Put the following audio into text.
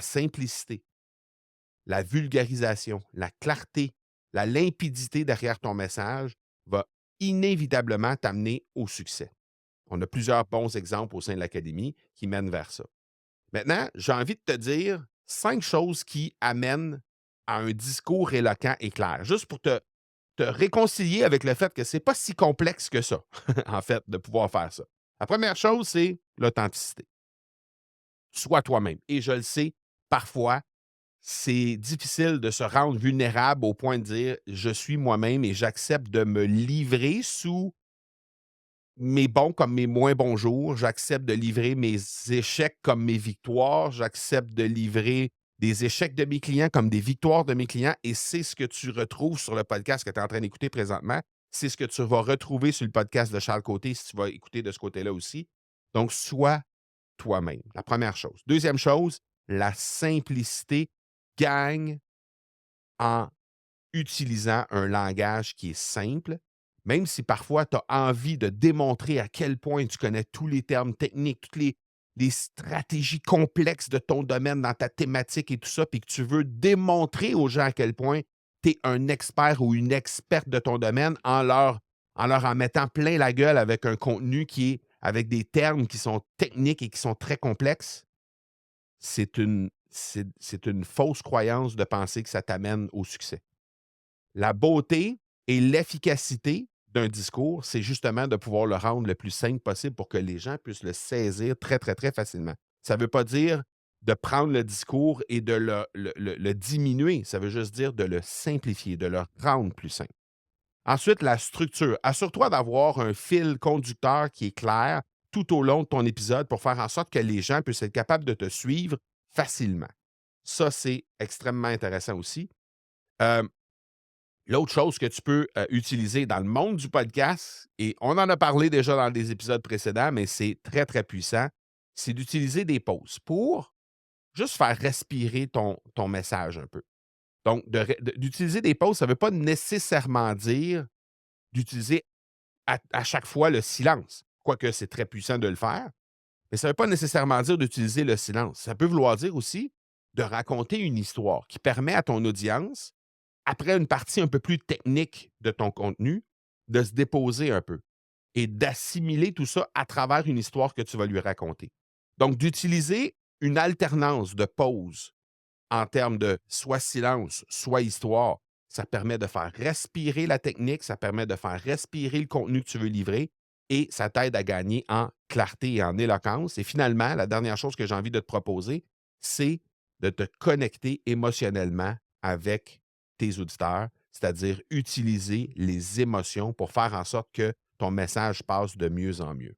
simplicité, la vulgarisation, la clarté, la limpidité derrière ton message va inévitablement t'amener au succès. On a plusieurs bons exemples au sein de l'académie qui mènent vers ça. Maintenant, j'ai envie de te dire 5 choses qui amènent à un discours éloquent et clair, juste pour te réconcilier avec le fait que c'est pas si complexe que ça, en fait, de pouvoir faire ça. La première chose, c'est l'authenticité. Sois toi-même. Et je le sais, parfois, c'est difficile de se rendre vulnérable au point de dire: «Je suis moi-même et j'accepte de me livrer sous mes bons comme mes moins bons jours. J'accepte de livrer mes échecs comme mes victoires. J'accepte de livrer des échecs de mes clients comme des victoires de mes clients» et c'est ce que tu retrouves sur le podcast que tu es en train d'écouter présentement. C'est ce que tu vas retrouver sur le podcast de Charles Côté si tu vas écouter de ce côté-là aussi. Donc, sois toi-même, la première chose. Deuxième chose, la simplicité gagne en utilisant un langage qui est simple, même si parfois tu as envie de démontrer à quel point tu connais tous les termes techniques, toutes les stratégies complexes de ton domaine dans ta thématique et tout ça, puis que tu veux démontrer aux gens à quel point tu es un expert ou une experte de ton domaine en leur en mettant plein la gueule avec un contenu qui est avec des termes qui sont techniques et qui sont très complexes, c'est une fausse croyance de penser que ça t'amène au succès. La beauté et l'efficacité d'un discours, c'est justement de pouvoir le rendre le plus simple possible pour que les gens puissent le saisir très, très, très facilement. Ça ne veut pas dire de prendre le discours et de le diminuer. Ça veut juste dire de le simplifier, de le rendre plus simple. Ensuite, la structure. Assure-toi d'avoir un fil conducteur qui est clair tout au long de ton épisode pour faire en sorte que les gens puissent être capables de te suivre facilement. Ça, c'est extrêmement intéressant aussi. Euh, L'autre chose que tu peux, utiliser dans le monde du podcast, et on en a parlé déjà dans des épisodes précédents, mais c'est très, très puissant, c'est d'utiliser des pauses pour juste faire respirer ton message un peu. Donc d'utiliser des pauses, ça ne veut pas nécessairement dire d'utiliser à chaque fois le silence, quoique c'est très puissant de le faire, mais ça ne veut pas nécessairement dire d'utiliser le silence. Ça peut vouloir dire aussi de raconter une histoire qui permet à ton audience après une partie un peu plus technique de ton contenu, de se déposer un peu et d'assimiler tout ça à travers une histoire que tu vas lui raconter. Donc, d'utiliser une alternance de pauses en termes de soit silence, soit histoire, ça permet de faire respirer la technique, ça permet de faire respirer le contenu que tu veux livrer et ça t'aide à gagner en clarté et en éloquence. Et finalement, la dernière chose que j'ai envie de te proposer, c'est de te connecter émotionnellement avec tes auditeurs, c'est-à-dire utiliser les émotions pour faire en sorte que ton message passe de mieux en mieux.